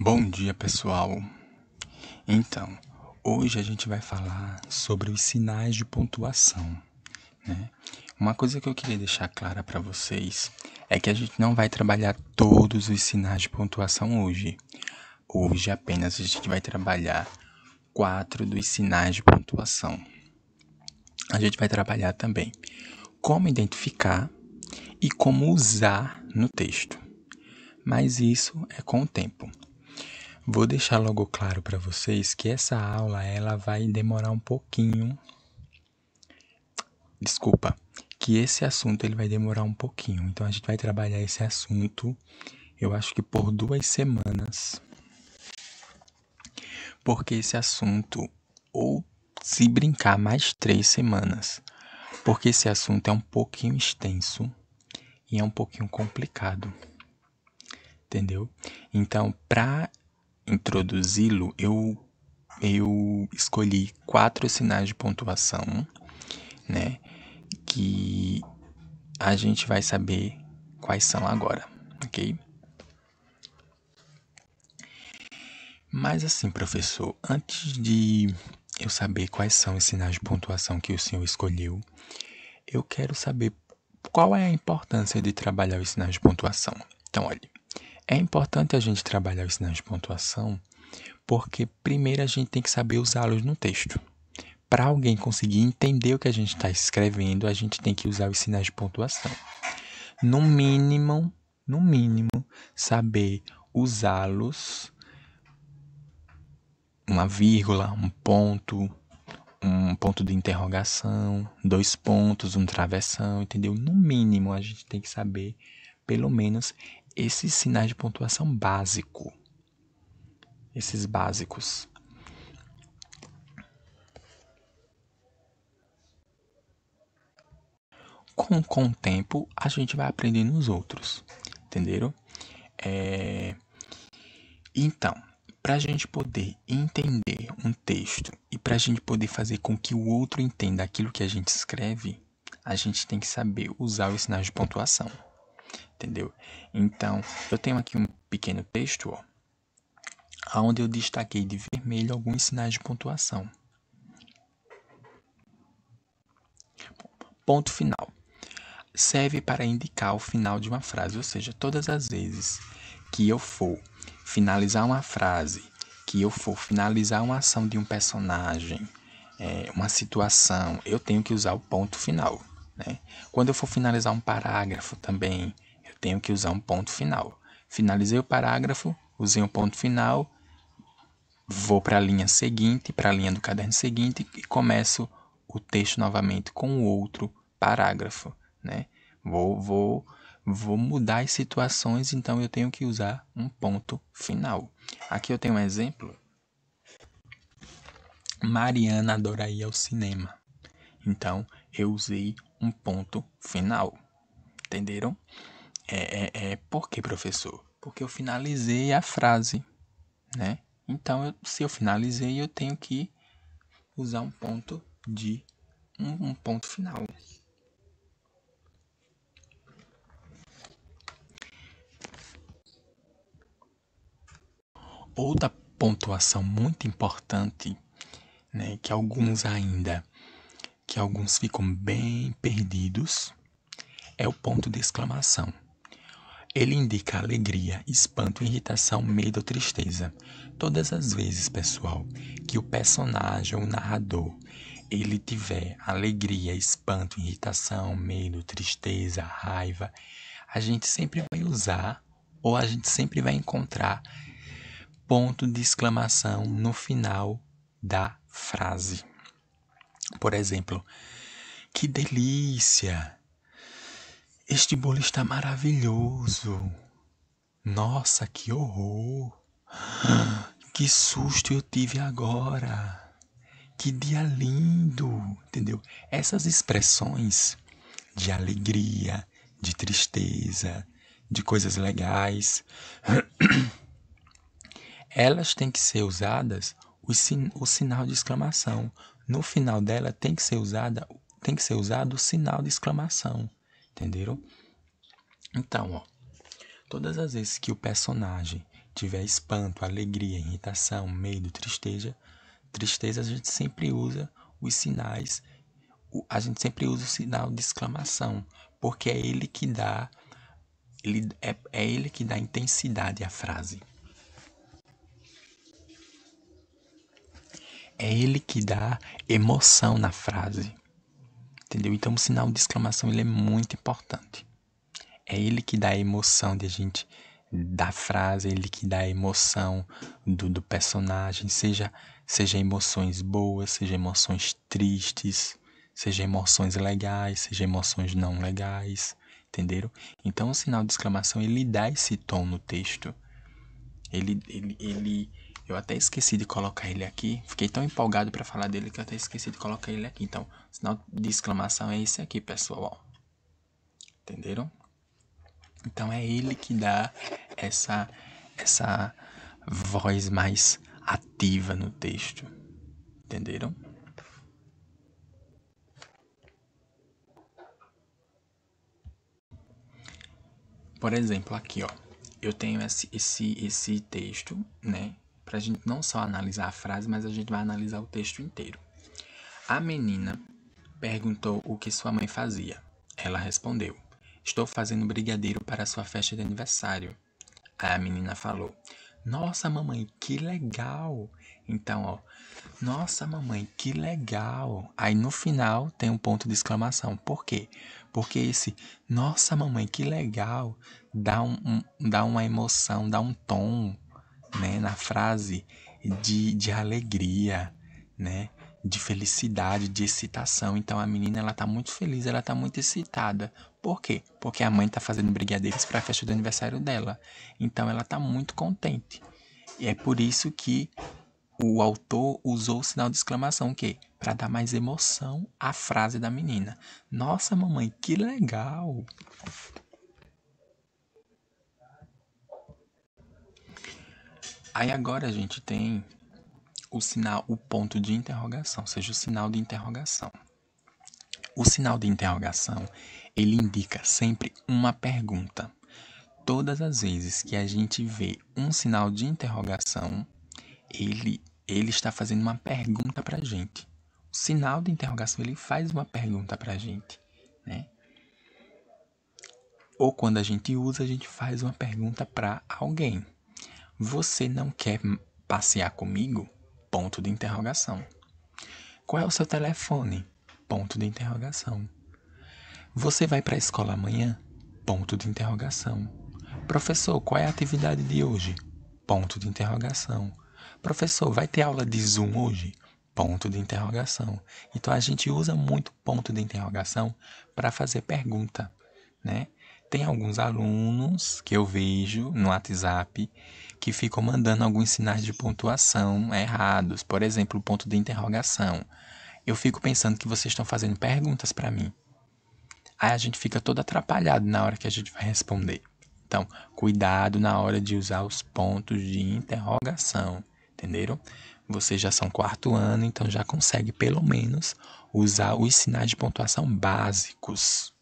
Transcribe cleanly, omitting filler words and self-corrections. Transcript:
Bom dia, pessoal. Então, hoje a gente vai falar sobre os sinais de pontuação, né? Uma coisa que eu queria deixar clara para vocês é que a gente não vai trabalhar todos os sinais de pontuação hoje. Hoje apenas a gente vai trabalhar 4 dos sinais de pontuação. A gente vai trabalhar também como identificar e como usar no texto. Mas isso é com o tempo. Vou deixar logo claro para vocês que essa aula ela vai demorar um pouquinho. Desculpa, que esse assunto ele vai demorar um pouquinho. Então a gente vai trabalhar esse assunto, eu acho que por 2 semanas. Porque esse assunto, ou se brincar, mais 3 semanas. Porque esse assunto é um pouquinho extenso e é um pouquinho complicado. Entendeu? Então, para introduzi-lo, eu escolhi 4 sinais de pontuação, né? Que a gente vai saber quais são agora, ok? Mas assim, professor, antes de eu saber quais são os sinais de pontuação que o senhor escolheu, eu quero saber qual é a importância de trabalhar os sinais de pontuação. Então, olha, é importante a gente trabalhar os sinais de pontuação porque primeiro a gente tem que saber usá-los no texto. Para alguém conseguir entender o que a gente está escrevendo, a gente tem que usar os sinais de pontuação. No mínimo, saber usá-los, uma vírgula, um ponto de interrogação, 2 pontos, um travessão, entendeu? No mínimo, a gente tem que saber, pelo menos, esses sinais de pontuação básico. Esses básicos. Com o tempo, a gente vai aprendendo os outros, entenderam? Então, para a gente poder entender um texto e para a gente poder fazer com que o outro entenda aquilo que a gente escreve, a gente tem que saber usar os sinais de pontuação, entendeu? Então, eu tenho aqui um pequeno texto, onde eu destaquei de vermelho alguns sinais de pontuação. Ponto final. Serve para indicar o final de uma frase, ou seja, todas as vezes que eu for finalizar uma frase, que eu for finalizar uma ação de um personagem, uma situação, eu tenho que usar o ponto final, né? Quando eu for finalizar um parágrafo também, eu tenho que usar um ponto final. Finalizei o parágrafo, usei um ponto final, vou para a linha seguinte, para a linha do caderno seguinte e começo o texto novamente com o outro parágrafo, né? Vou mudar as situações, então eu tenho que usar um ponto final. Aqui eu tenho um exemplo. Mariana adora ir ao cinema. Então, eu usei um ponto final. Entenderam? Por que, professor? Porque eu finalizei a frase, né? Então, se eu finalizei, eu tenho que usar um ponto de um ponto final. Outra pontuação muito importante, né, que alguns ficam bem perdidos, é o ponto de exclamação. Ele indica alegria, espanto, irritação, medo ou tristeza. Todas as vezes, pessoal, que o personagem ou o narrador ele tiver alegria, espanto, irritação, medo, tristeza, raiva, a gente sempre vai usar ou a gente sempre vai encontrar ponto de exclamação no final da frase. Por exemplo, que delícia! Este bolo está maravilhoso! Nossa, que horror! Que susto eu tive agora! Que dia lindo! Entendeu? Essas expressões de alegria, de tristeza, de coisas legais, elas têm que ser usadas o sinal de exclamação. No final dela tem que ser usado o sinal de exclamação. Entenderam? Então, todas as vezes que o personagem tiver espanto, alegria, irritação, medo, tristeza, a gente sempre usa os sinais, a gente sempre usa o sinal de exclamação, porque é ele que dá, é ele que dá intensidade à frase. É ele que dá emoção na frase, entendeu? Então o sinal de exclamação ele é muito importante. É ele que dá a emoção de a gente da frase, é ele que dá a emoção do personagem, seja emoções boas, seja emoções tristes, seja emoções legais, seja emoções não legais, entenderam? Então o sinal de exclamação ele dá esse tom no texto. Eu até esqueci de colocar ele aqui. Fiquei tão empolgado para falar dele que eu até esqueci de colocar ele aqui. Então, o sinal de exclamação é esse aqui, pessoal. Ó. Entenderam? Então é ele que dá essa voz mais ativa no texto. Entenderam? Por exemplo, aqui, ó. Eu tenho esse texto, né? Pra gente não só analisar a frase, mas a gente vai analisar o texto inteiro. A menina perguntou o que sua mãe fazia. Ela respondeu: estou fazendo brigadeiro para sua festa de aniversário. Aí a menina falou: nossa, mamãe, que legal! Então, ó, nossa, mamãe, que legal! Aí no final tem um ponto de exclamação. Por quê? Porque esse nossa, mamãe, que legal dá uma emoção, dá um tom, né, na frase de alegria, né? De felicidade, de excitação. Então a menina ela tá muito feliz, ela tá muito excitada. Por quê? Porque a mãe tá fazendo brigadeiros para a festa do aniversário dela. Então ela tá muito contente. E é por isso que o autor usou o sinal de exclamação, o quê? Para dar mais emoção à frase da menina. Nossa, mamãe, que legal! Aí agora a gente tem o ponto de interrogação, ou seja, o sinal de interrogação. O sinal de interrogação, ele indica sempre uma pergunta. Todas as vezes que a gente vê um sinal de interrogação, ele está fazendo uma pergunta para a gente. O sinal de interrogação, ele faz uma pergunta para a gente, né? Ou quando a gente usa, a gente faz uma pergunta para alguém. Você não quer passear comigo? Ponto de interrogação. Qual é o seu telefone? Ponto de interrogação. Você vai para a escola amanhã? Ponto de interrogação. Professor, qual é a atividade de hoje? Ponto de interrogação. Professor, vai ter aula de Zoom hoje? Ponto de interrogação. Então a gente usa muito ponto de interrogação para fazer pergunta, né? Tem alguns alunos que eu vejo no WhatsApp que ficam mandando alguns sinais de pontuação errados. Por exemplo, o ponto de interrogação. Eu fico pensando que vocês estão fazendo perguntas para mim. Aí a gente fica todo atrapalhado na hora que a gente vai responder. Então, cuidado na hora de usar os pontos de interrogação, entenderam? Vocês já são quarto ano, então já consegue pelo menos usar os sinais de pontuação básicos.